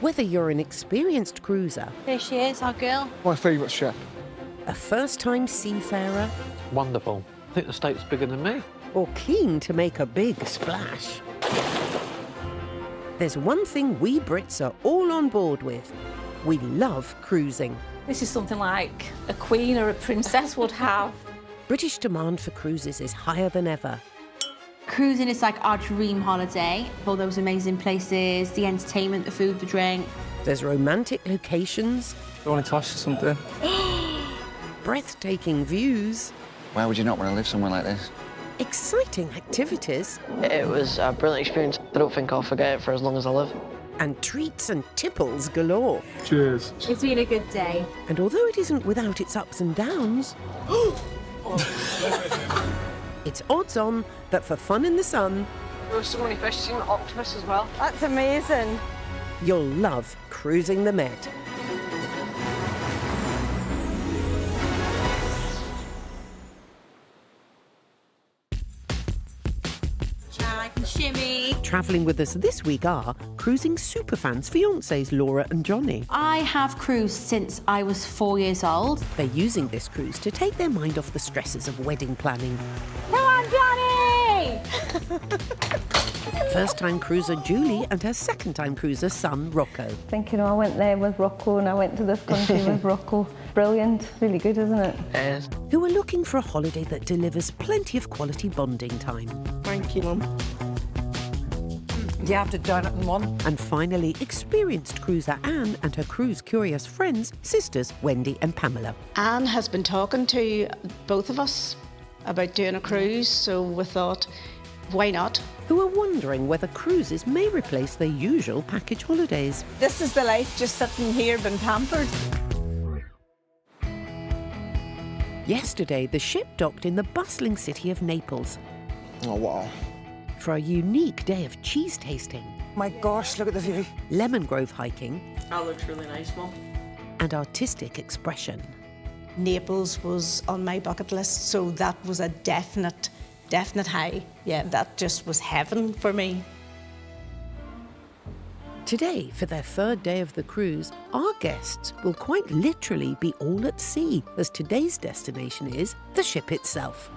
Whether you're an experienced cruiser, There she is, our girl. My favourite ship. a first-time seafarer, Wonderful. I think the state's bigger than me. or keen to make a big splash, there's one thing we Brits are all on board with. We love cruising. This is something like a queen or a princess would have. British demand for cruises is higher than ever. Cruising is like our dream holiday. All those amazing places, the entertainment, the food, the drink. There's romantic locations, I want to ask you something. breathtaking views, Why would you not want to live somewhere like this? exciting activities, It was a brilliant experience. I don't think I'll forget it for as long as I live. and treats and tipples galore. Cheers. It's been a good day. And although it isn't without its ups and downs, it's odds on that for fun in the sun, There were so many fish, seen an octopus as well. That's amazing. you'll love cruising the Med. I can shimmy. Travelling with us this week are cruising superfans fiancés Laura and Johnny. I have cruised since I was 4 years old. They're using this cruise to take their mind off the stresses of wedding planning. Come on, Johnny! First-time cruiser Julie and her second-time cruiser son Rocco. Think, you know, I went there with Rocco and I went to this country with Rocco. Brilliant, really good, isn't it? Who are looking for a holiday that delivers plenty of quality bonding time. Thank you, Mum. You have to join it in one. And finally, experienced cruiser Anne and her cruise-curious friends, sisters Wendy and Pamela. Anne has been talking to both of us about doing a cruise, so we thought, why not? Who are wondering whether cruises may replace their usual package holidays. This is the life, just sitting here being pampered. Yesterday, the ship docked in the bustling city of Naples Oh, wow. for a unique day of cheese tasting, My gosh, look at the view. lemon grove hiking, That looks really nice, Mum. and artistic expression. Naples was on my bucket list, so that was a definite high. Yeah, that just was heaven for me. Today, for their third day of the cruise, our guests will quite literally be all at sea, as today's destination is the ship itself.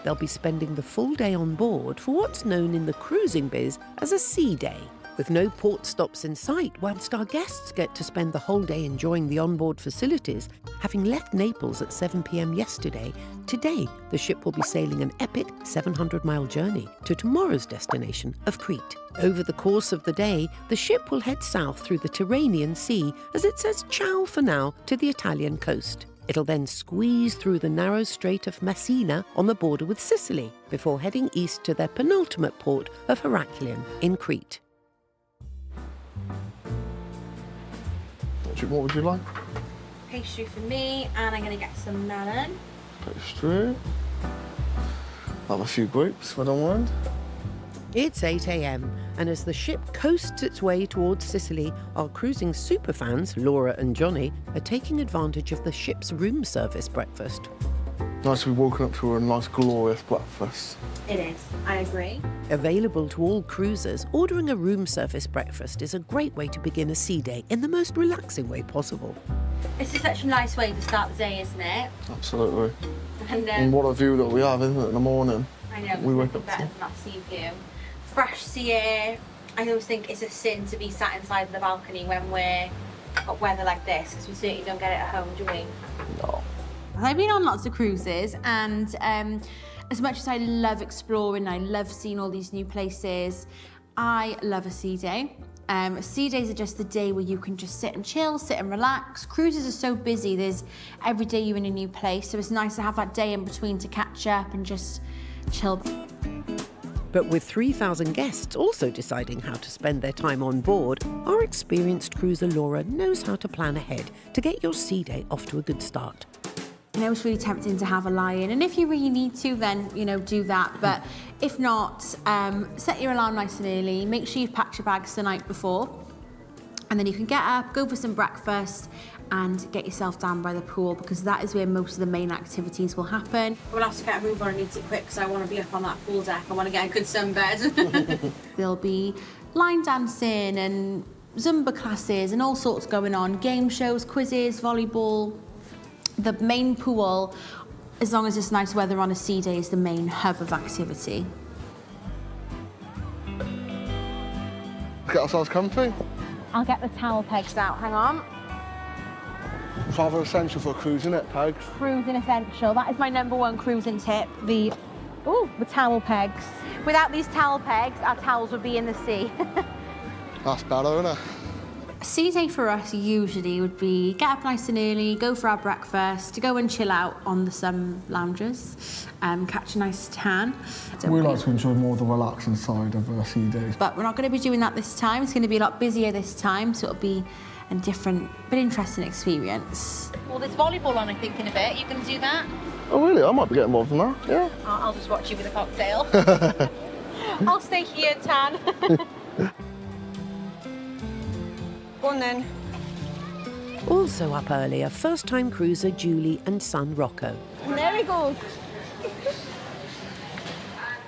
They'll be spending the full day on board for what's known in the cruising biz as a sea day, with no port stops in sight, whilst our guests get to spend the whole day enjoying the onboard facilities. Having left Naples at 7 p.m. yesterday, today the ship will be sailing an epic 700-mile journey to tomorrow's destination of Crete. Over the course of the day, the ship will head south through the Tyrrhenian Sea as it says ciao for now to the Italian coast. It'll then squeeze through the narrow Strait of Messina on the border with Sicily before heading east to their penultimate port of Heraklion in Crete. What would you like? Pastry for me, and I'm going to get some melon. Pastry. I'll have a few grapes if I don't mind. It's 8 a.m, and as the ship coasts its way towards Sicily, our cruising superfans, Laura and Johnny, are taking advantage of the ship's room service breakfast. Nice to be woken up to a nice glorious breakfast. It is, I agree. Available to all cruisers, ordering a room service breakfast is a great way to begin a sea day in the most relaxing way possible. This is such a nice way to start the day, isn't it? Absolutely. And And what a view that we have, isn't it, in the morning? I know, We we wake wake up better to- than that sea view. Fresh sea air. I always think it's a sin to be sat inside the balcony when we're got weather like this, because we certainly don't get it at home, do we? No. I've been on lots of cruises, and as much as I love exploring, I love seeing all these new places, I love a sea day. Sea days are just the day where you can just sit and chill, sit and relax. Cruises are so busy, there's every day you're in a new place, so it's nice to have that day in between to catch up and just chill. But with 3,000 guests also deciding how to spend their time on board, our experienced cruiser Laura knows how to plan ahead to get your sea day off to a good start. I know it's really tempting to have a lie-in, and if you really need to, then, you know, do that. But if not, set your alarm nice and early, make sure you've packed your bags the night before, and then you can get up, go for some breakfast, and get yourself down by the pool, because that is where most of the main activities will happen. We'll have to get a move on and eat it quick, because I want to be up on that pool deck. I want to get a good sunbed. There'll be line dancing and Zumba classes and all sorts going on, game shows, quizzes, volleyball. The main pool, as long as it's nice weather on a sea day, is the main hub of activity. Get ourselves comfy. I'll get the towel pegs out, hang on. It's rather essential for a cruise, isn't it, pegs? Cruising essential, that is my #1 cruising tip, the towel pegs. Without these towel pegs, our towels would be in the sea. That's better, isn't it? A sea day for us usually would be get up nice and early, go for our breakfast, to go and chill out on the sun lounges, catch a nice tan. We like to enjoy more the relaxing side of our sea days. But we're not going to be doing that this time. It's going to be a lot busier this time, so it'll be a different but interesting experience. Well, there's volleyball on, I think, in a bit. You going to do that? Oh, really? I might be getting involved in that, yeah. I'll just watch you with a cocktail. I'll stay here, tan. Go on then. Also up earlier, first-time cruiser Julie and son Rocco. And there he goes. Is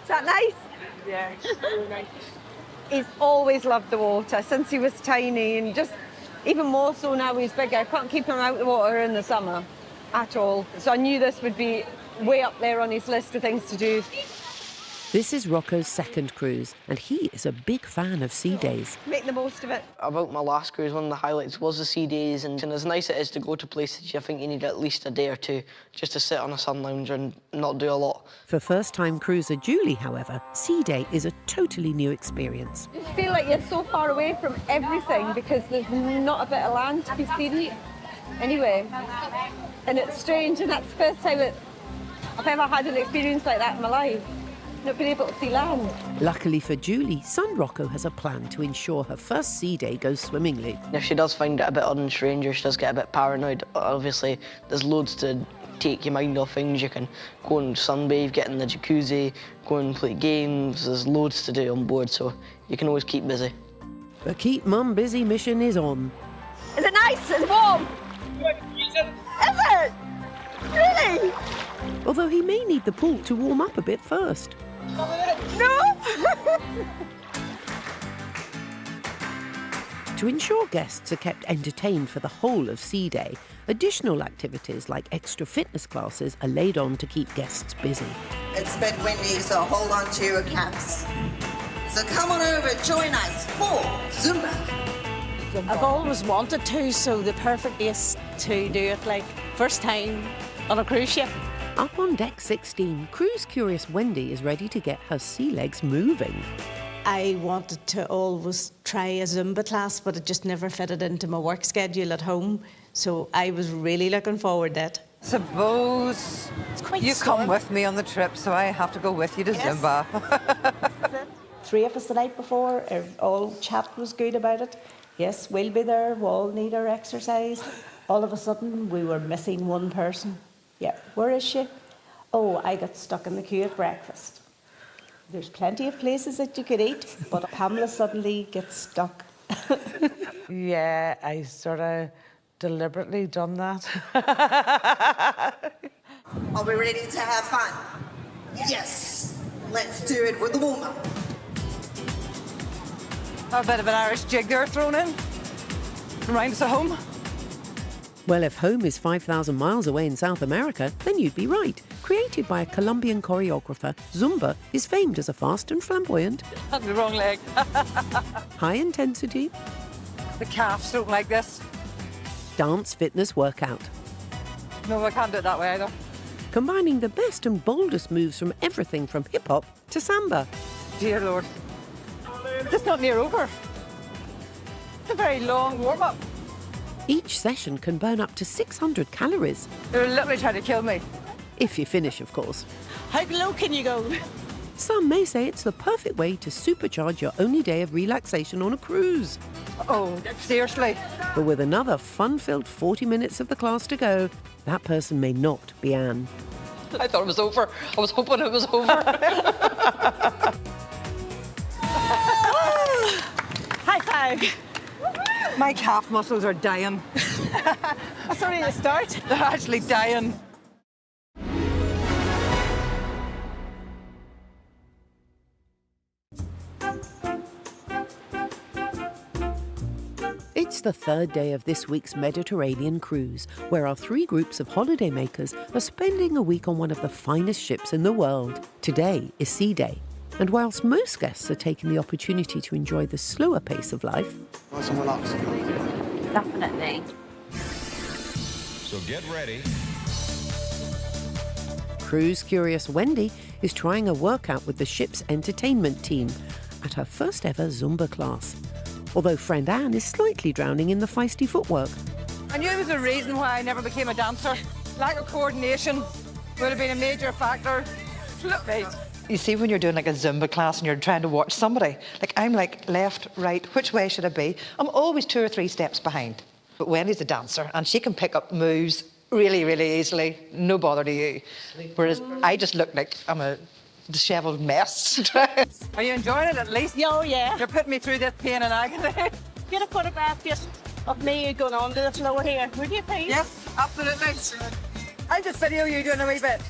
that nice? Yeah, really nice. He's always loved the water since he was tiny, and just even more so now he's bigger. I can't keep him out of the water in the summer at all. So I knew this would be way up there on his list of things to do. This is Rocco's second cruise, and he is a big fan of sea days. Make the most of it. About my last cruise, one of the highlights was the sea days, and as nice it is to go to places you think you need at least a day or two just to sit on a sun lounger and not do a lot. For first-time cruiser Julie, however, sea day is a totally new experience. You just feel like you're so far away from everything because there's not a bit of land to be seen anyway. And it's strange, and that's the first time I've ever had an experience like that in my life. Not being able to see land. Luckily for Julie, son Rocco has a plan to ensure her first sea day goes swimmingly. If she does find it a bit odd and strange, or she does get a bit paranoid, obviously there's loads to take your mind off things. You can go and sunbathe, get in the jacuzzi, go and play games. There's loads to do on board, so you can always keep busy. The Keep Mum Busy mission is on. Is it nice? It's warm. Is it? Really? Although he may need the pool to warm up a bit first. No! To ensure guests are kept entertained for the whole of Sea Day, additional activities like extra fitness classes are laid on to keep guests busy. It's a bit windy, so hold on to your caps. So come on over, join us for Zumba. I've always wanted to, so the perfect place to do it, like first time on a cruise ship. Up on deck 16, cruise-curious Wendy is ready to get her sea legs moving. I wanted to always try a Zumba class, but it just never fitted into my work schedule at home. So I was really looking forward to it. Suppose you come with me on the trip, so I have to go with you to Zumba. 3 of us the night before, all chat was good about it. Yes, we'll be there, we'll all need our exercise. All of a sudden, we were missing one person. Yeah, where is she? Oh, I got stuck in the queue at breakfast. There's plenty of places that you could eat, but Pamela suddenly gets stuck. Yeah, I sort of deliberately done that. Are we ready to have fun? Yes! Let's do it with the warm-up. A bit of an Irish jig there thrown in. Remind us of home. Well, if home is 5,000 miles away in South America, then you'd be right. Created by a Colombian choreographer, Zumba is famed as a fast and flamboyant, On the wrong leg. high intensity The calves don't like this. dance fitness workout, No, I can't do it that way either. combining the best and boldest moves from everything from hip-hop to samba. Dear Lord. It's not near over. It's a very long warm-up. Each session can burn up to 600 calories. They're literally trying to kill me. If you finish, of course. How low can you go? Some may say it's the perfect way to supercharge your only day of relaxation on a cruise. Oh, seriously? But with another fun-filled 40 minutes of the class to go, that person may not be Anne. I thought it was over. I was hoping it was over. High five. My calf muscles are dying. That's only the start. They're actually dying. It's the third day of this week's Mediterranean cruise, where our 3 groups of holidaymakers are spending a week on one of the finest ships in the world. Today is Sea Day, and whilst most guests are taking the opportunity to enjoy the slower pace of life, Nice and relaxed. Definitely. So get ready. cruise curious Wendy is trying a workout with the ship's entertainment team at her first ever Zumba class. Although friend Anne is slightly drowning in the feisty footwork. I knew there was a reason why I never became a dancer. Lack of coordination would have been a major factor. Flip me. You see, when you're doing like a Zumba class and you're trying to watch somebody, like I'm like left, right, which way should I be? I'm always 2 or 3 steps behind. But Wendy's a dancer and she can pick up moves really, really easily, no bother to you. Whereas I just look like I'm a dishevelled mess. Are you enjoying it at least? Oh, yeah. You're putting me through this pain and agony. Get a photograph just of me going on to the floor here, would you please? Yes, absolutely. I'll just video you doing a wee bit.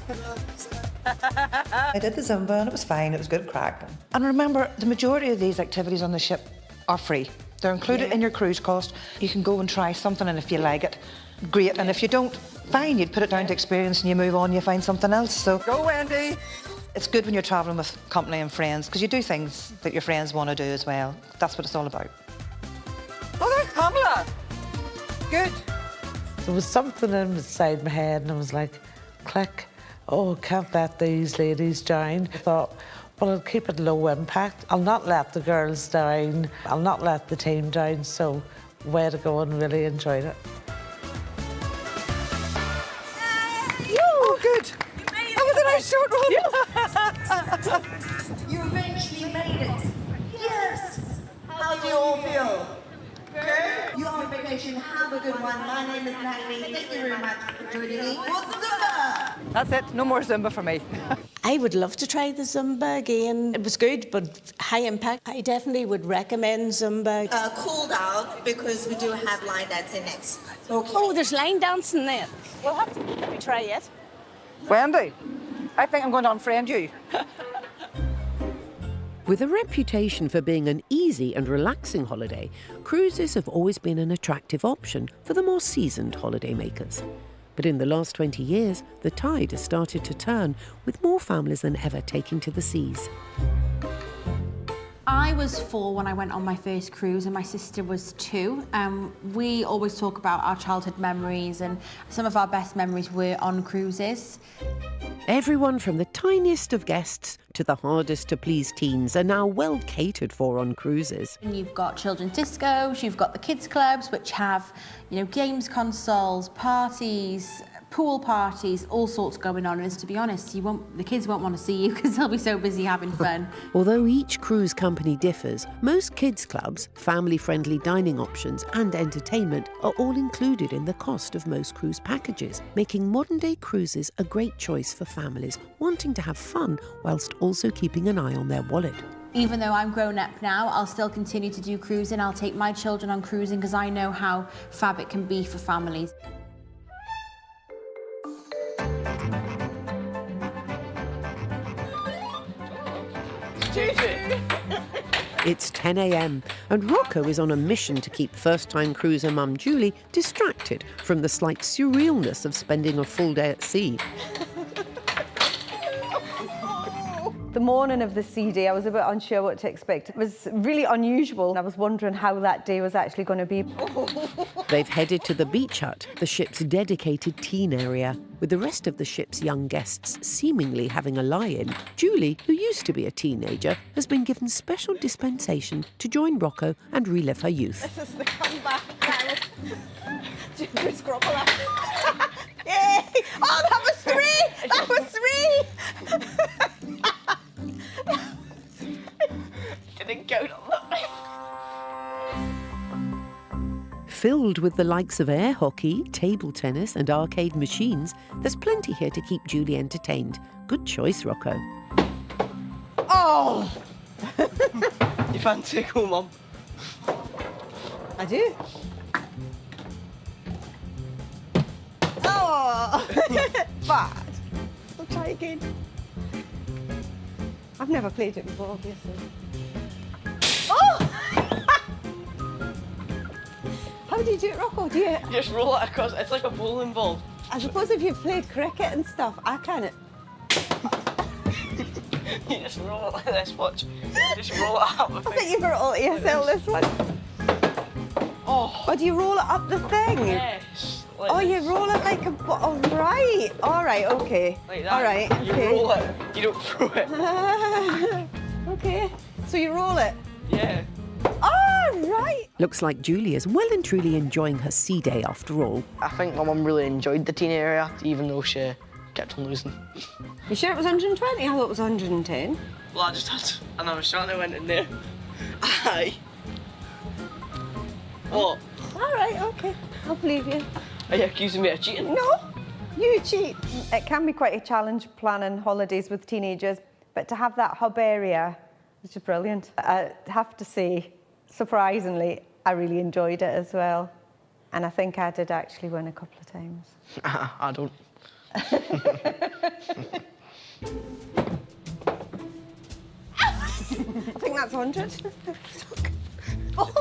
I did the Zumba and it was fine, it was good crack. And remember, the majority of these activities on the ship are free. They're included in your cruise cost. You can go and try something and if you like it, great. And if you don't, fine, you'd put it down to experience and you move on, you find something else. So go, Wendy. It's good when you're travelling with company and friends because you do things that your friends want to do as well. That's what it's all about. Oh, there's Pamela. Good. There was something inside my head and I was like, click. Oh, can't let these ladies join. I thought, well, I'll keep it low impact. I'll not let the girls down. I'll not let the team down. So, way to go, and really enjoyed it. Oh, good. That was a nice short one. You eventually made it. Yes. How do you all feel? Good? You're on vacation. Have a good one. My name is Natalie. Thank you very much for joining me. What's Zumba? That's it. No more Zumba for me. I would love to try the Zumba again. It was good, but high impact. I definitely would recommend Zumba. Cool down because we do have line dancing next. Okay. Oh, there's line dancing there. We'll have to try it. Wendy, I think I'm going to unfriend you. With a reputation for being an easy and relaxing holiday, cruises have always been an attractive option for the more seasoned holidaymakers. But in the last 20 years, the tide has started to turn, with more families than ever taking to the seas. I was 4 when I went on my first cruise and my sister was 2. We always talk about our childhood memories and some of our best memories were on cruises. Everyone from the tiniest of guests to the hardest to please teens are now well catered for on cruises. And you've got children's discos, you've got the kids clubs which have, games consoles, parties, pool parties, all sorts going on. And to be honest, the kids won't want to see you because they'll be so busy having fun. Although each cruise company differs, most kids clubs, family-friendly dining options and entertainment are all included in the cost of most cruise packages, making modern-day cruises a great choice for families wanting to have fun whilst also keeping an eye on their wallet. Even though I'm grown up now, I'll still continue to do cruising. I'll take my children on cruising because I know how fab it can be for families. It's 10 a.m. and Rocco is on a mission to keep first-time cruiser mum Julie distracted from the slight surrealness of spending a full day at sea. The morning of the sea day, I was a bit unsure what to expect. It was really unusual, and I was wondering how that day was actually going to be. They've headed to the beach hut, the ship's dedicated teen area. With the rest of the ship's young guests seemingly having a lie-in, Julie, who used to be a teenager, has been given special dispensation to join Rocco and relive her youth. This is the comeback now. Julie's Groppala. Yay! Oh, that was 3! That was 3! Didn't go on that. Filled with the likes of air hockey, table tennis and arcade machines, there's plenty here to keep Julie entertained. Good choice, Rocco. Oh! You fancy a cool, Mum? I do. Oh! Bad. I'll try again. I've never played it before, obviously. Oh! How do you do it, Rocco? Do you... Just roll it across. It's like a bowling ball. I suppose if you've played cricket and stuff, I can't. You just roll it like this, watch. You just roll it up. I think you've got all ESL this one. Oh, do you roll it up the thing? Yes. Like Oh, this. you roll it like a... Oh, right. All right, okay. Like that. All right, okay. You roll it. You don't throw it. Okay. So you roll it? Yeah. Oh, right. Looks like Julie is well and truly enjoying her sea day after all. I think my mum really enjoyed the teen area, even though she kept on losing. You sure it was 120? I thought it was 110. Well, I just had another shot and I went in there. Aye. What? All right, okay. I'll believe you. Are you accusing me of cheating? No, you cheat. It can be quite a challenge planning holidays with teenagers, but to have that hub area is just brilliant. I have to say, surprisingly, I really enjoyed it as well. And I think I did actually win a couple of times. I don't. I think that's 100.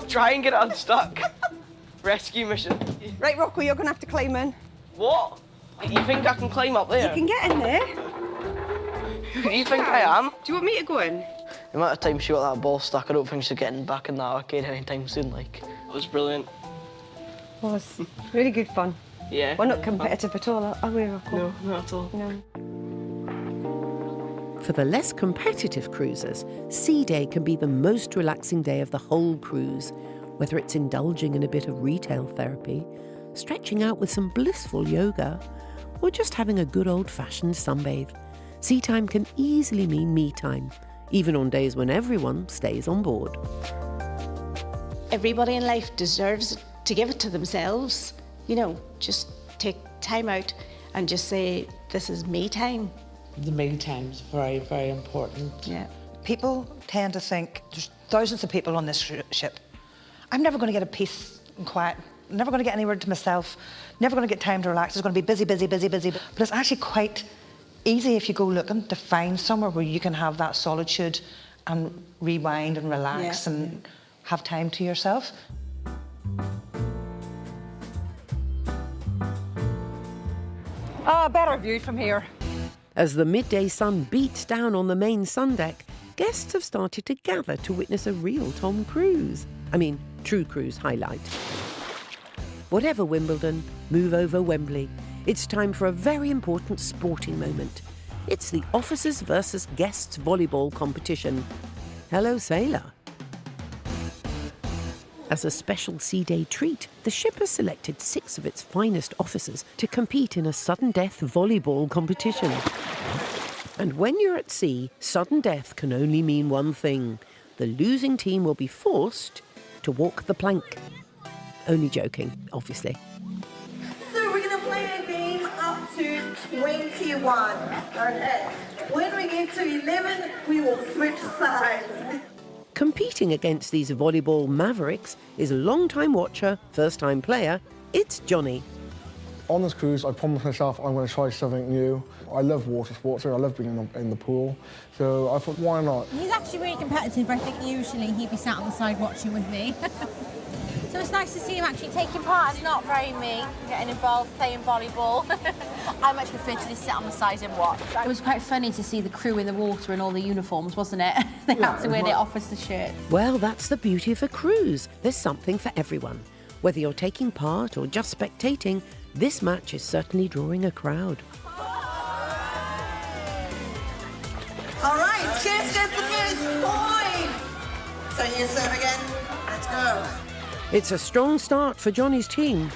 Try and get it unstuck. Rescue mission. Right, Rocco, you're going to have to climb in. What? You think I can climb up there? You can get in there. Who do you think I am? Do you want me to go in? The amount of time she got that ball stuck, I don't think she's getting back in that arcade anytime soon. Like, it was brilliant. It was really good fun. Yeah. We're not competitive at all, are we, Rocco? No, not at all. No. For the less competitive cruisers, Sea Day can be the most relaxing day of the whole cruise, whether it's indulging in a bit of retail therapy, stretching out with some blissful yoga, or just having a good old-fashioned sunbathe. Sea time can easily mean me time, even on days when everyone stays on board. Everybody in life deserves to give it to themselves. You know, just take time out and just say, this is me time. The me time's very, very important. Yeah. People tend to think there's thousands of people on this ship. I'm never going to get a peace and quiet. I'm never going to get anywhere to myself. Never going to get time to relax. It's going to be busy, busy, busy, busy. But it's actually quite easy if you go looking to find somewhere where you can have that solitude and rewind and relax and have time to yourself. Ah, better view from here. As the midday sun beats down on the main sun deck, guests have started to gather to witness a real Tom Cruise. True Cruise highlight. Whatever Wimbledon, move over Wembley. It's time for a very important sporting moment. It's the officers versus guests volleyball competition. Hello, sailor. As a special Sea Day treat, the ship has selected 6 of its finest officers to compete in a sudden death volleyball competition. And when you're at sea, sudden death can only mean one thing. The losing team will be forced to walk the plank. Only joking, obviously. So we're going to play a game up to 21. Okay. When we get to 11, we will switch sides. Competing against these volleyball mavericks is long-time watcher, first-time player, it's Johnny. On this cruise, I promised myself I'm going to try something new. I love water sports, so I love being in the pool. So I thought, why not? He's actually really competitive. I think usually he'd be sat on the side watching with me. So it's nice to see him actually taking part. It's not very me getting involved playing volleyball. I much prefer to just sit on the side and watch. It was quite funny to see the crew in the water in all the uniforms, wasn't it? They had to wear their officer shirts. Well, that's the beauty of a cruise. There's something for everyone. Whether you're taking part or just spectating, this match is certainly drawing a crowd. All right, Chance gets the first point. So you serve again. Let's go. It's a strong start for Johnny's team.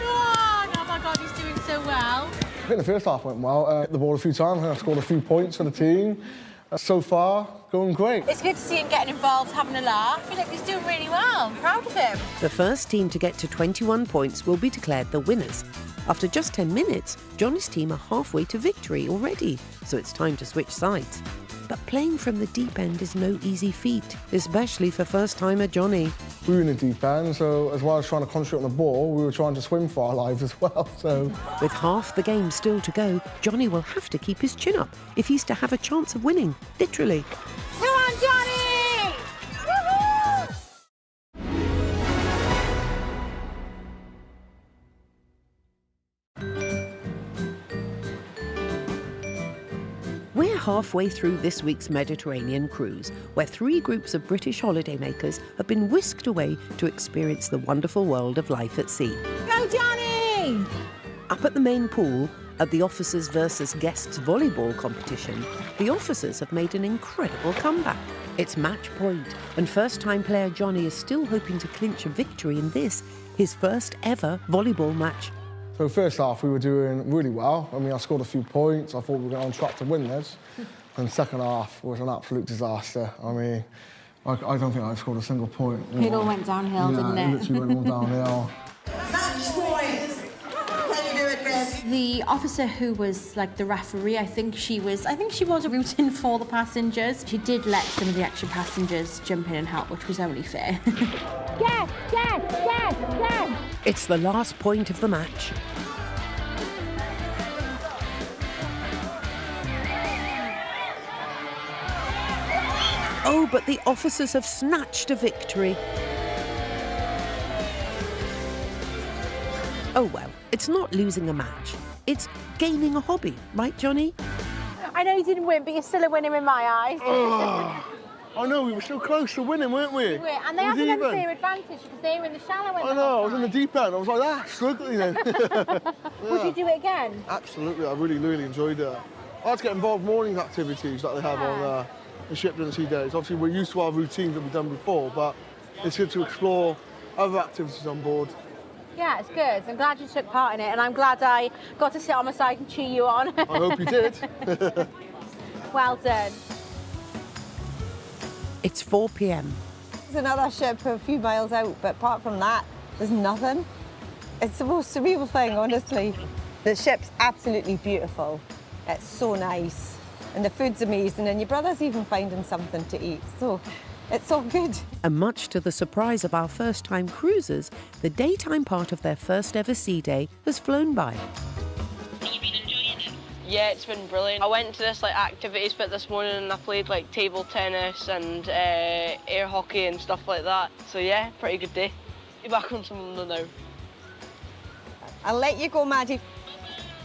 Oh my God, he's doing so well. I think the first half went well. The ball a few times, and I scored a few points for the team. So far, going great. It's good to see him getting involved, having a laugh. I feel like he's doing really well. I'm proud of him. The first team to get to 21 points will be declared the winners. After just 10 minutes, Johnny's team are halfway to victory already, so it's time to switch sides. But playing from the deep end is no easy feat, especially for first-timer Johnny. We were in the deep end, so as well as trying to concentrate on the ball, we were trying to swim for our lives as well, so... With half the game still to go, Johnny will have to keep his chin up if he's to have a chance of winning, literally. Come on, Johnny! Woohoo! halfway through this week's Mediterranean cruise, where 3 groups of British holidaymakers have been whisked away to experience the wonderful world of life at sea. Go, Johnny! Up at the main pool, at the officers versus guests volleyball competition, the officers have made an incredible comeback. It's match point, and first-time player Johnny is still hoping to clinch a victory in this, his first ever volleyball match. So first half, we were doing really well. I mean, I scored a few points. I thought we were on track to win this. And second half was an absolute disaster. I mean, I don't think I scored a single point. It all went downhill, didn't it? It literally went all downhill. Match point. Can you do it, Chris? The officer who was like the referee, I think she was rooting for the passengers. She did let some of the extra passengers jump in and help, which was only fair. Yes, yes, yes, yes. It's the last point of the match. Oh, but the officers have snatched a victory. Oh well, it's not losing a match. It's gaining a hobby, right, Johnny? I know you didn't win, but you're still a winner in my eyes. I know, we were so close to winning, weren't we? And they had an unfair advantage because they were in the shallow end. I know, I was in the deep end. I was like, struggling then. Would you do it again? Absolutely, I really, really enjoyed it. I had to get involved more in activities that they have on the ship during the sea days. Obviously, we're used to our routines that we've done before, but it's good to explore other activities on board. Yeah, it's good. I'm glad you took part in it, and I'm glad I got to sit on my side and cheer you on. I hope you did. Well done. It's 4 p.m. There's another ship a few miles out, but apart from that, there's nothing. It's the most surreal thing, honestly. The ship's absolutely beautiful. It's so nice. And the food's amazing, and your brother's even finding something to eat. So it's all good. And much to the surprise of our first-time cruisers, the daytime part of their first ever sea day has flown by. Yeah, it's been brilliant. I went to this activities bit this morning and I played table tennis and air hockey and stuff like that. So yeah, pretty good day. You're back on London now. I'll let you go, Maddie.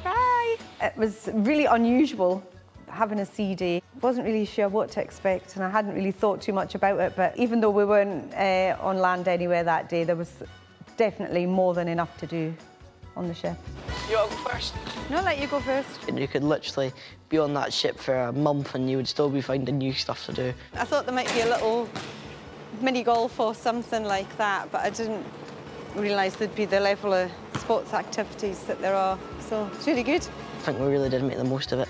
Bye. It was really unusual having a sea day. Wasn't really sure what to expect and I hadn't really thought too much about it, but even though we weren't on land anywhere that day, there was definitely more than enough to do on the ship. You want to go first? No, I'll let you go first. You could literally be on that ship for a month and you would still be finding new stuff to do. I thought there might be a little mini golf or something like that, but I didn't realise there'd be the level of sports activities that there are. So it's really good. I think we really did make the most of it.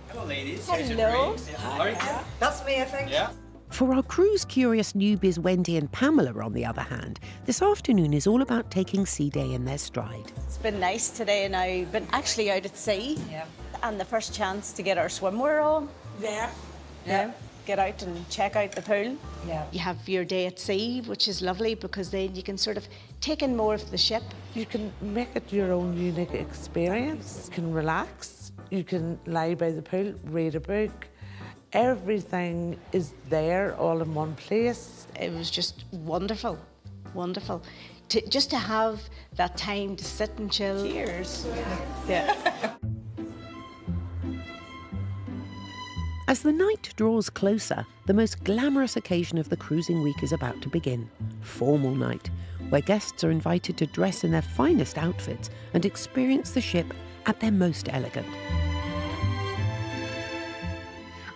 Hello, ladies. Hello. Hi. That's me, I think. Yeah. For our cruise-curious newbies Wendy and Pamela, on the other hand, this afternoon is all about taking sea day in their stride. It's been nice today and I've been actually out at sea. Yeah. And the first chance to get our swimwear on. Yeah. Yeah. Get out and check out the pool. Yeah. You have your day at sea, which is lovely because then you can sort of take in more of the ship. You can make it your own unique experience. You can relax. You can lie by the pool, read a book. Everything is there all in one place. It was just wonderful, wonderful. Just to have that time to sit and chill. Cheers. Yeah. As the night draws closer, the most glamorous occasion of the cruising week is about to begin. Formal night, where guests are invited to dress in their finest outfits and experience the ship at their most elegant.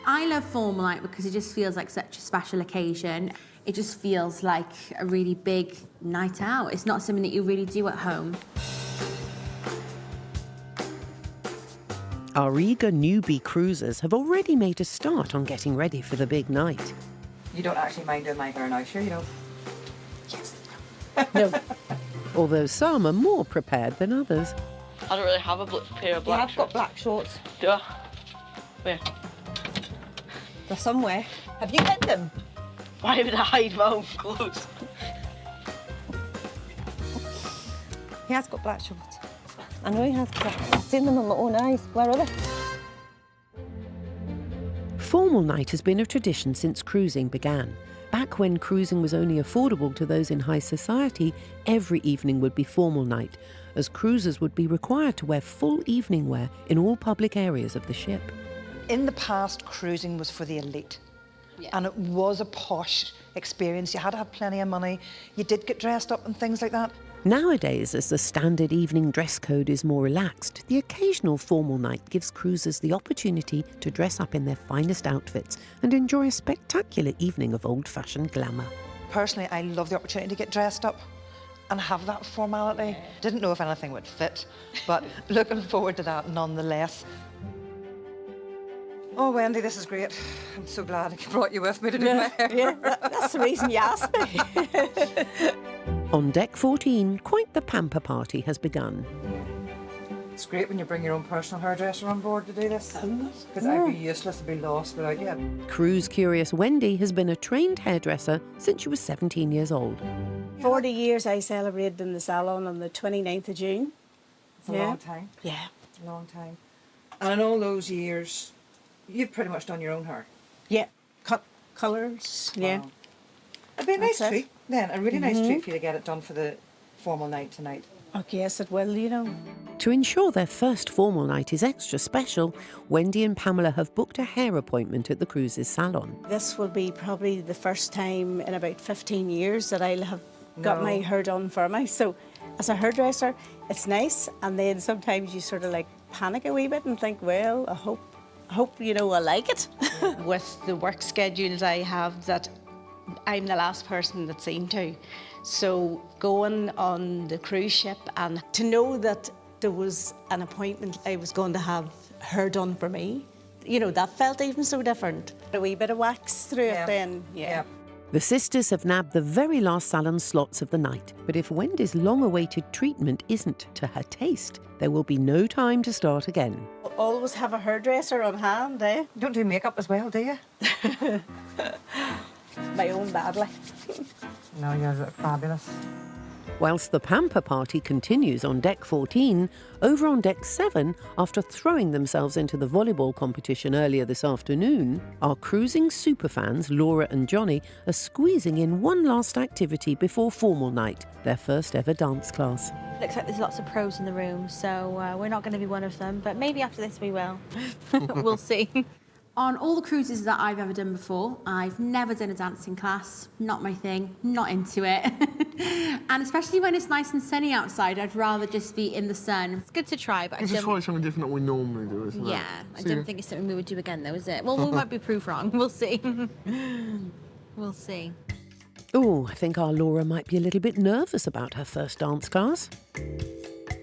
I love formal night because it just feels like such a special occasion. It just feels like a really big night out. It's not something that you really do at home. Our eager newbie cruisers have already made a start on getting ready for the big night. You don't actually mind doing my hair now, sure you don't? Yes. No. Although some are more prepared than others. I don't really have a pair of black I've got black shorts. Do I? Where? They're somewhere. Have you hid them? Why would I hide my own clothes? He has got black shorts. I know he has, because I've seen them with my own eyes. Where are they? Formal night has been a tradition since cruising began, Back when cruising was only affordable to those in high society, every evening would be formal night, as cruisers would be required to wear full evening wear in all public areas of the ship. In the past, cruising was for the elite. And it was a posh experience. You had to have plenty of money. You did get dressed up and things like that. Nowadays, as the standard evening dress code is more relaxed, the occasional formal night gives cruisers the opportunity to dress up in their finest outfits and enjoy a spectacular evening of old-fashioned glamour. Personally, I love the opportunity to get dressed up and have that formality. Didn't know if anything would fit, but looking forward to that nonetheless. Oh, Wendy, this is great. I'm so glad I brought you with me to do my hair. Yeah, that's the reason you asked me. On deck 14, quite the pamper party has begun. It's great when you bring your own personal hairdresser on board to do this, because I'd be useless to be lost without you. Cruise-curious Wendy has been a trained hairdresser since she was 17 years old. 40 years I celebrated in the salon on the 29th of June. It's a long time. Yeah. It's a long time. And in all those years, you've pretty much done your own hair. Yeah. Cut colours. Yeah. Wow. It'd be a nice That's it. treat then, a really nice treat for you to get it done for the formal night tonight. Okay, yes, it will, you know. To ensure their first formal night is extra special, Wendy and Pamela have booked a hair appointment at the cruise's salon. This will be probably the first time in about 15 years that I'll have got my hair done for me. So as a hairdresser, it's nice, and then sometimes you sort of like panic a wee bit and think, well, I hope you know I like it. With the work schedules I have, that I'm the last person that's seen to. So going on the cruise ship and to know that there was an appointment I was going to have her done for me, you know, that felt even so different. A wee bit of wax through it then, yeah. The sisters have nabbed the very last salon slots of the night, but if Wendy's long-awaited treatment isn't to her taste, there will be no time to start again. Always have a hairdresser on hand, eh? You don't do makeup as well, do you? My own badly. No, you look fabulous. Whilst the pamper party continues on deck 14, over on deck 7, after throwing themselves into the volleyball competition earlier this afternoon, our cruising superfans Laura and Johnny are squeezing in one last activity before formal night, their first ever dance class. Looks like there's lots of pros in the room, so we're not going to be one of them, but maybe after this we will. We'll see. On all the cruises that I've ever done before, I've never done a dancing class. Not my thing, not into it. And especially when it's nice and sunny outside, I'd rather just be in the sun. It's good to try, but It's just try something different that we normally do, isn't it? Yeah, I don't think it's something we would do again though, is it? Well, we might be proved wrong. We'll see. We'll see. Oh, I think our Laura might be a little bit nervous about her first dance class.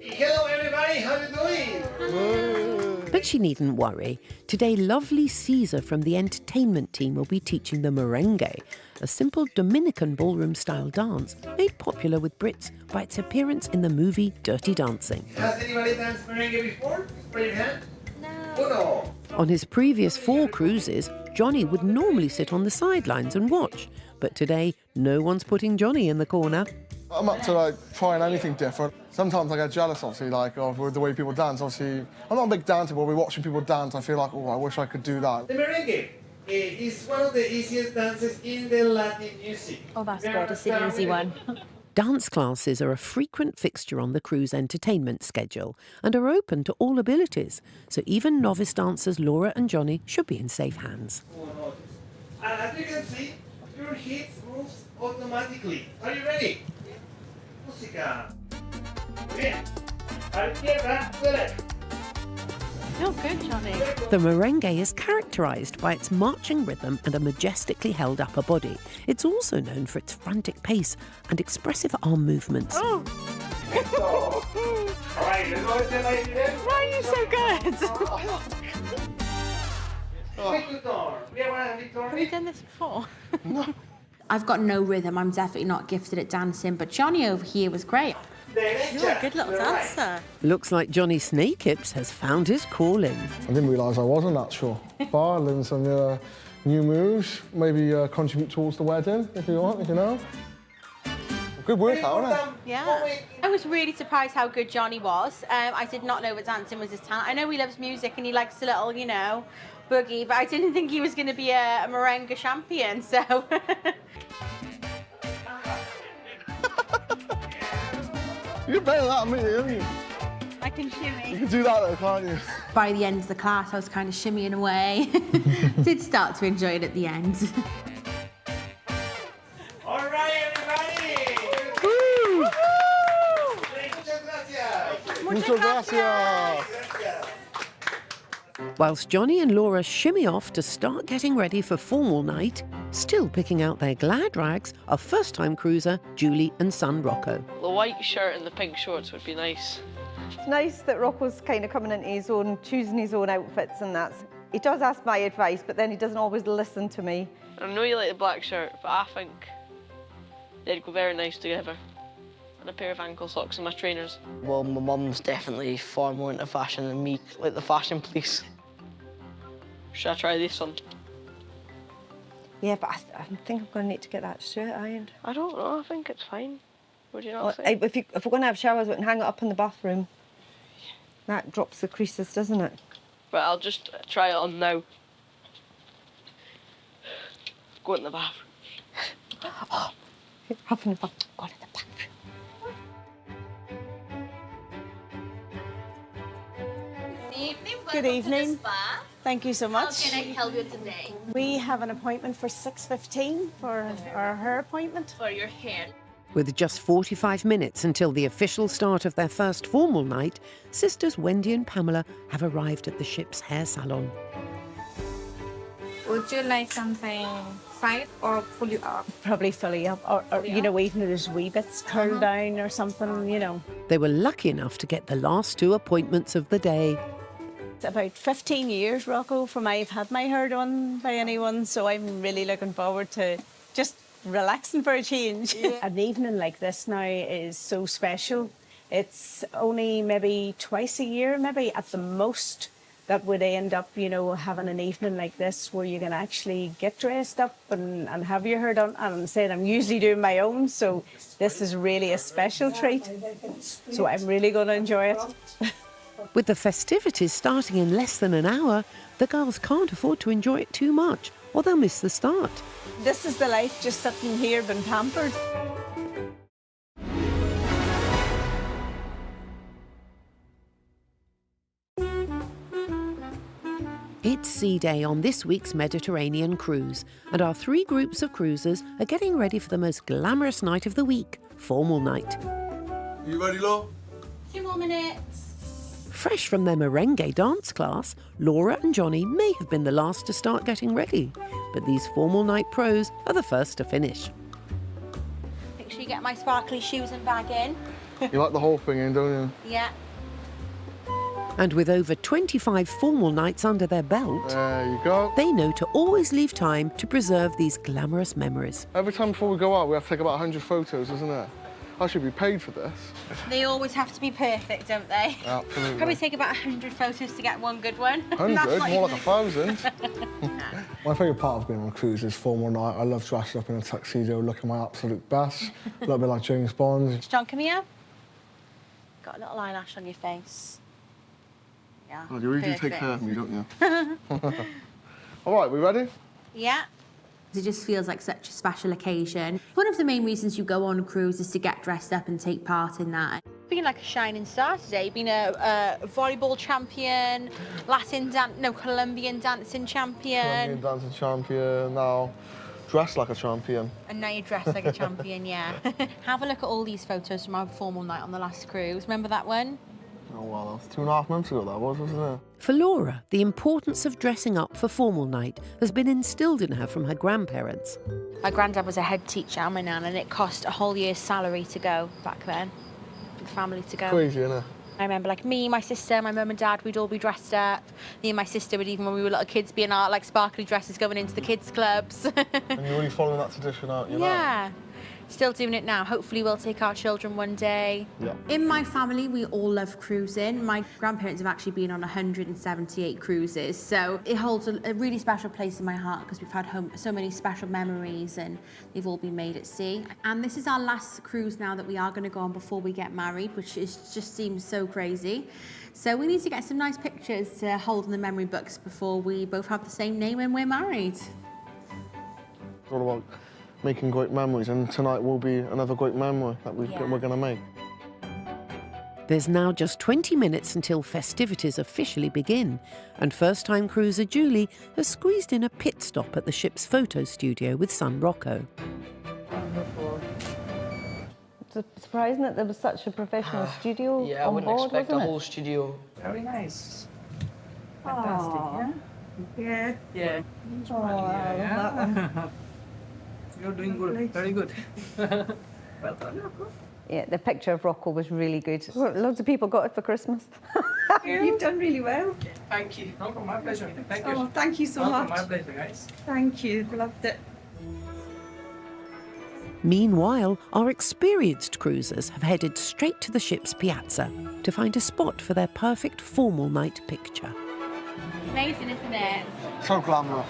Hello everybody, how you doing? But she needn't worry. Today, lovely Caesar from the entertainment team will be teaching the merengue, a simple Dominican ballroom-style dance made popular with Brits by its appearance in the movie Dirty Dancing. Has anybody danced merengue before? Raise your hand. No. On his previous 4 cruises, Johnny would normally sit on the sidelines and watch. But today, no one's putting Johnny in the corner. I'm up to like trying anything different. Sometimes I get jealous, obviously, like of the way people dance. Obviously, I'm not a big dancer, but we're watching people dance. I feel like, oh, I wish I could do that. The merengue is one of the easiest dances in the Latin music. Oh, that's good. It's an easy one. Dance classes are a frequent fixture on the cruise entertainment schedule and are open to all abilities, so even novice dancers Laura and Johnny should be in safe hands. And as you can see, your hips move automatically. Are you ready? Música. Bien. A la izquierda, derecha. You're good, Johnny. The merengue is characterised by its marching rhythm and a majestically held upper body. It's also known for its frantic pace and expressive arm movements. Oh. All right, let's go este baile again. Why are you so good? Have you done this before? No. I've got no rhythm. I'm definitely not gifted at dancing, but Johnny over here was great. You're a good little dancer. Looks like Johnny Snakehips has found his calling. I didn't realise I wasn't that sure. Bar, learn some new moves, maybe contribute towards the wedding if you want, you know. Good workout, isn't it? Yeah. I was really surprised how good Johnny was. I did not know that dancing was his talent. I know he loves music and he likes a little, you know, boogie, but I didn't think he was going to be a merengue champion, so... You're better than me, aren't you? I can shimmy. You can do that though, can't you? By the end of the class, I was kind of shimmying away. Did start to enjoy it at the end. All right, everybody. Woo! Muchas gracias. Muchas gracias. Whilst Johnny and Laura shimmy off to start getting ready for formal night, still picking out their glad rags are first-time cruiser Julie and son Rocco. The white shirt and the pink shorts would be nice. It's nice that Rocco's kind of coming into his own, choosing his own outfits and that. He does ask my advice, but then he doesn't always listen to me. I know you like the black shirt, but I think they'd go very nice together. And a pair of ankle socks and my trainers. Well, my mum's definitely far more into fashion than me, like the fashion police. Should I try this one? Yeah, but I think I'm going to need to get that shirt ironed. I don't know, I think it's fine. Would you not say? If we're going to have showers, we can hang it up in the bathroom. That drops the creases, doesn't it? But I'll just try it on now. Go in the bathroom. Hop in the bathroom. Go in the bathroom. Good evening. Thank you so much. How can I help you today? We have an appointment for 6:15 for our hair appointment. For your hair. With just 45 minutes until the official start of their first formal night, sisters Wendy and Pamela have arrived at the ship's hair salon. Would you like something side or fully up? Probably fully up, or you know, even if there's wee bits curled down or something, you know. They were lucky enough to get the last two appointments of the day. It's about 15 years, Rocco, from I've had my hair done by anyone, so I'm really looking forward to just relaxing for a change. Yeah. An evening like this now is so special. It's only maybe twice a year, maybe at the most, that would end up, you know, having an evening like this where you can actually get dressed up and have your hair done. And said I'm usually doing my own, so this is really a special treat. So I'm really going to enjoy it. With the festivities starting in less than an hour, the girls can't afford to enjoy it too much, or they'll miss the start. This is the life, just sitting here being pampered. It's Sea Day on this week's Mediterranean cruise, and our three groups of cruisers are getting ready for the most glamorous night of the week, formal night. You ready, Laura? 2 more minutes. Fresh from their merengue dance class, Laura and Johnny may have been the last to start getting ready, but these formal night pros are the first to finish. Make sure you get my sparkly shoes and bag in. You like the whole thing in, don't you? Yeah. And with over 25 formal nights under their belt, there you go. They know to always leave time to preserve these glamorous memories. Every time before we go out, we have to take about 100 photos, isn't it? I should be paid for this. They always have to be perfect, don't they? Absolutely. Probably take about 100 photos to get one good one. 100? More like 1,000. My favourite part of being on a cruise is formal night. I love dressing up in a tuxedo, looking my absolute best. A little bit like James Bond. John, come here. Got a little eyelash on your face. Yeah. Oh, you really do take care of me, don't you? All right, we ready? Yeah. It just feels like such a special occasion. One of the main reasons you go on a cruise is to get dressed up and take part in that. Being like a shining star today, being a volleyball champion, Colombian dancing champion. Colombian dancing champion, now dressed like a champion. And now you're dressed like a champion, yeah. Have a look at all these photos from our formal night on the last cruise. Remember that one? Oh, well, that was 2.5 months ago, that was, wasn't it? For Laura, the importance of dressing up for formal night has been instilled in her from her grandparents. My granddad was a head teacher and my nan, and it cost a whole year's salary to go back then, for the family to go. Crazy, isn't it? I remember, like, me, my sister, my mum and dad, we'd all be dressed up. Me and my sister would, even when we were little kids, be in our, like, sparkly dresses going into the kids' clubs. And you're really following that tradition, aren't you? Yeah. Still doing it now. Hopefully we'll take our children one day. Yeah. In my family, we all love cruising. My grandparents have actually been on 178 cruises, so it holds a really special place in my heart because we've had so many special memories and they've all been made at sea. And this is our last cruise now that we are going to go on before we get married, which just seems so crazy. So we need to get some nice pictures to hold in the memory books before we both have the same name when we're married. It's all about making great memories, and tonight will be another great memory that we're going to make. There's now just 20 minutes until festivities officially begin, and first-time cruiser Julie has squeezed in a pit stop at the ship's photo studio with son Rocco. Wonderful. It's surprising that there was such a professional studio Yeah, I on wouldn't board, expect a wasn't it? whole studio. Very nice. Fantastic, yeah? Yeah. Oh, I love that one. You're doing good. Very good. Well done. Yeah, the picture of Rocco was really good. Loads of people got it for Christmas. You've done really well. Thank you. No, my pleasure. Thank you. Oh, thank you so much. My pleasure, guys. Thank you. Loved it. Meanwhile, our experienced cruisers have headed straight to the ship's piazza to find a spot for their perfect formal night picture. Amazing, isn't it? So glamorous.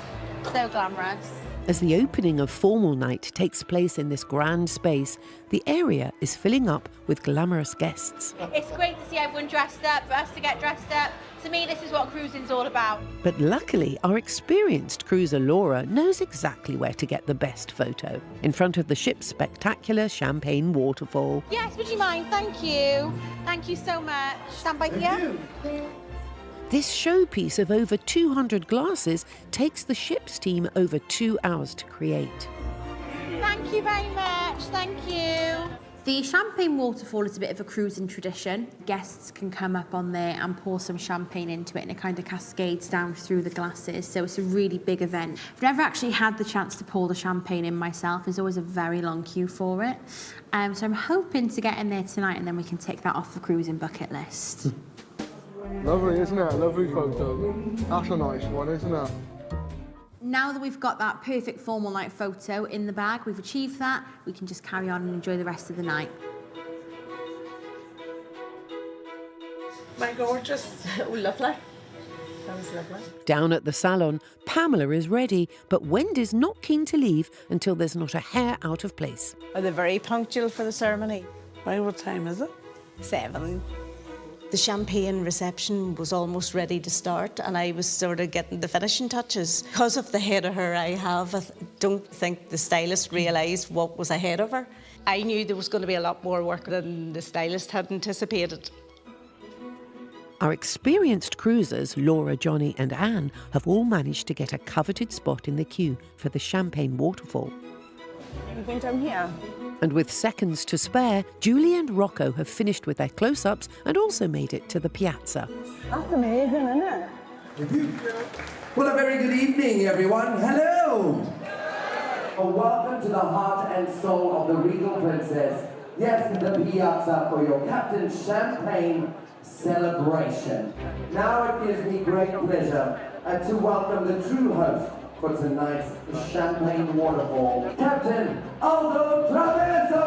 So glamorous. As the opening of formal night takes place in this grand space, the area is filling up with glamorous guests. It's great to see everyone dressed up, for us to get dressed up. To me, this is what cruising's all about. But luckily, our experienced cruiser Laura knows exactly where to get the best photo, in front of the ship's spectacular champagne waterfall. Yes, would you mind? Thank you. Thank you so much. Stand by here. This showpiece of over 200 glasses takes the ship's team over 2 hours to create. Thank you very much. Thank you. The champagne waterfall is a bit of a cruising tradition. Guests can come up on there and pour some champagne into it and it kind of cascades down through the glasses. So it's a really big event. I've never actually had the chance to pour the champagne in myself. There's always a very long queue for it. So I'm hoping to get in there tonight and then we can tick that off the cruising bucket list. Lovely, isn't it? Lovely photo. That's a nice one, isn't it? Now that we've got that perfect formal night photo in the bag, we've achieved that, we can just carry on and enjoy the rest of the night. My gorgeous. Oh, lovely. That was lovely. Down at the salon, Pamela is ready, but Wendy's not keen to leave until there's not a hair out of place. Are they very punctual for the ceremony? By what time is it? 7. The champagne reception was almost ready to start and I was sort of getting the finishing touches. Because of the head of hair I have, I don't think the stylist realised what was ahead of her. I knew there was going to be a lot more work than the stylist had anticipated. Our experienced cruisers, Laura, Johnny and Anne, have all managed to get a coveted spot in the queue for the champagne waterfall. Anything down here? And with seconds to spare, Julie and Rocco have finished with their close-ups and also made it to the piazza. That's amazing, isn't it? Well, a very good evening, everyone. Hello! Welcome to the heart and soul of the Regal Princess. Yes, the piazza for your Captain Champagne celebration. Now it gives me great pleasure to welcome the true host for tonight's Champagne Waterfall, Captain Aldo Traverso!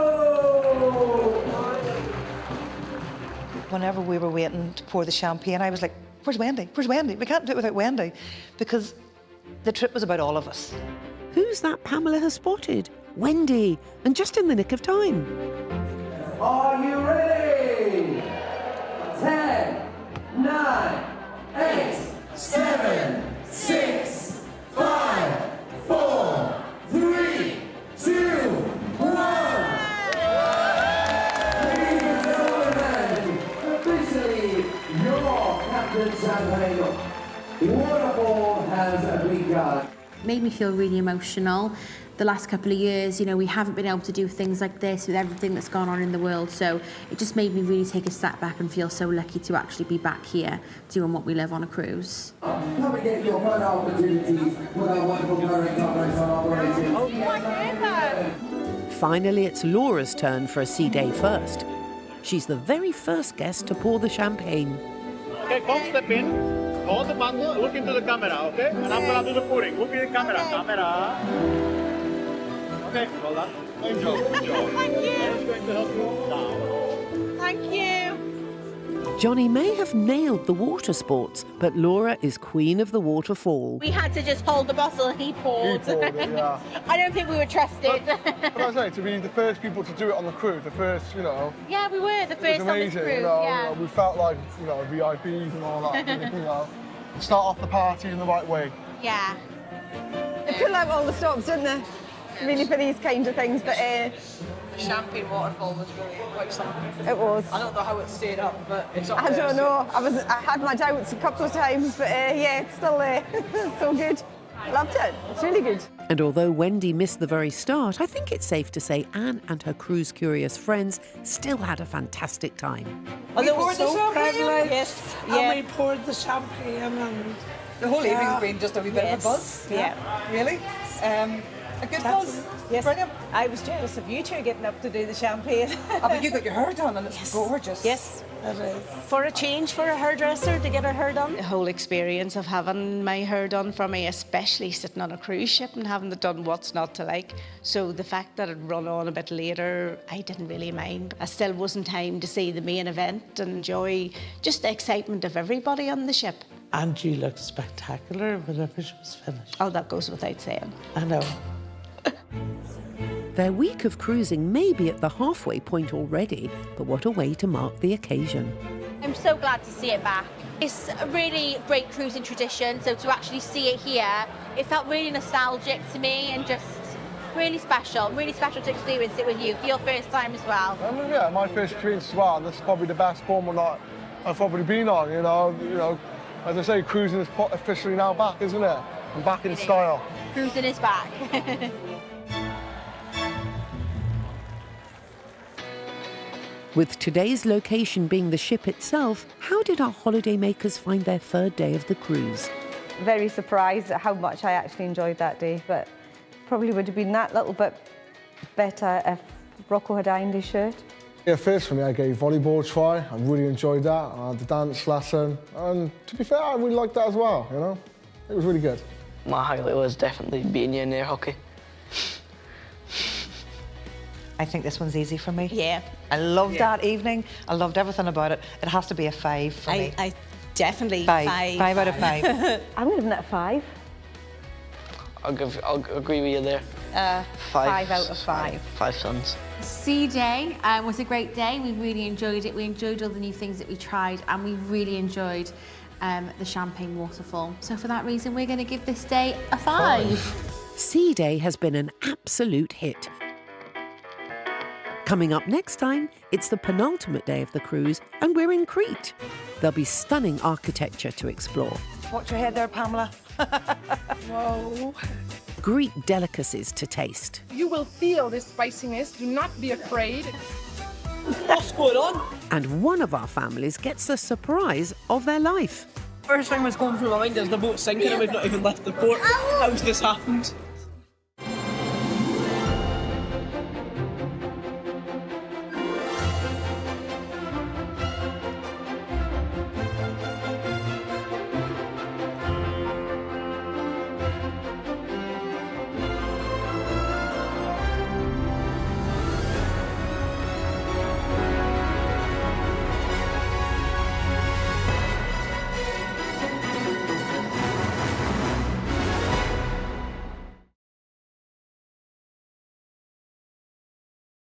Whenever we were waiting to pour the champagne, I was like, where's Wendy? Where's Wendy? We can't do it without Wendy. Because the trip was about all of us. Who's that Pamela has spotted? Wendy, and just in the nick of time. Are you ready? 10, 9, 8, 7, 6, 5, 4, 3, 2, 1. Ladies and gentlemen, officially your Captain Champagne Waterfall has begun. Made me feel really emotional. The last couple of years, you know, we haven't been able to do things like this with everything that's gone on in the world. So it just made me really take a step back and feel so lucky to actually be back here doing what we love on a cruise. Come and get your fun opportunities with our wonderful current coverage on operations. Finally, it's Laura's turn for a sea day first. She's the very first guest to pour the champagne. Okay, come step in. Hold the bundle, look into the camera, okay? And I'm gonna do the pouring. Look in the camera. Camera. Okay, well done. Enjoy. Thank you. I'm going to help you down. Thank you. Johnny may have nailed the water sports, but Laura is queen of the waterfall. We had to just hold the bottle and he poured. He poured it, yeah. I don't think we were trusted. But I say, to be the first people to do it on the cruise, the first, you know. Yeah, we were the It first was on this amazing, cruise. you know, Yeah. we felt like, you know, VIPs and all that, you know. Start off the party in the right way. Yeah. They pull out all the stops, didn't they? really for these kinds of things. But The champagne waterfall was really quite something. It was. I don't know how it stayed up, but it's up I there, don't know. I had my doubts a couple of times, but yeah, it's still there. So good. Loved it. It's really good. And although Wendy missed the very start, I think it's safe to say Anne and her cruise-curious friends still had a fantastic time. We poured the champagne. Yes, And we poured the champagne and... The whole evening's been just a wee bit of a buzz. Yeah. Really? A good buzz? Yes. Brilliant. I was jealous of you two getting up to do the champagne. But you got your hair done and it's gorgeous. Yes. For a change for a hairdresser to get her hair done. The whole experience of having my hair done for me, especially sitting on a cruise ship and having it done, what's not to like. So the fact that it run on a bit later, I didn't really mind. I still wasn't time to see the main event and enjoy just the excitement of everybody on the ship. And you looked spectacular whenever she was finished. Oh, that goes without saying. I know. Their week of cruising may be at the halfway point already, but what a way to mark the occasion. I'm so glad to see it back. It's a really great cruising tradition, so to actually see it here, it felt really nostalgic to me and just really special to experience it with you for your first time as well. Yeah, my first experience as well. This is probably the best Bournemouth night I've probably been on, you know. As I say, cruising is officially now back, isn't it? I'm back in style. Cruising is back. With today's location being the ship itself, how did our holidaymakers find their third day of the cruise? Very surprised at how much I actually enjoyed that day, but probably would have been that little bit better if Rocco had ironed his shirt. Yeah, first for me, I gave volleyball a try. I really enjoyed that. I had the dance lesson, and to be fair, I really liked that as well, you know? It was really good. My highlight was definitely beating you in air hockey. I think this one's easy for me. Yeah. I loved that evening. I loved everything about it. It has to be a 5 for me. I definitely 5 out of 5. I'm giving it a 5. I'll agree with you there. 5 out of 5. 5 suns. Sea Day was a great day. We really enjoyed it. We enjoyed all the new things that we tried, and we really enjoyed the champagne waterfall. So for that reason, we're going to give this day a 5. Sea Day has been an absolute hit. Coming up next time, it's the penultimate day of the cruise, and we're in Crete. There'll be stunning architecture to explore. Watch your head there, Pamela. Whoa. Greek delicacies to taste. You will feel this spiciness. Do not be afraid. What's going on? And one of our families gets the surprise of their life. First thing was going through my mind is the boat sinking and we've not even left the port. How's this happened?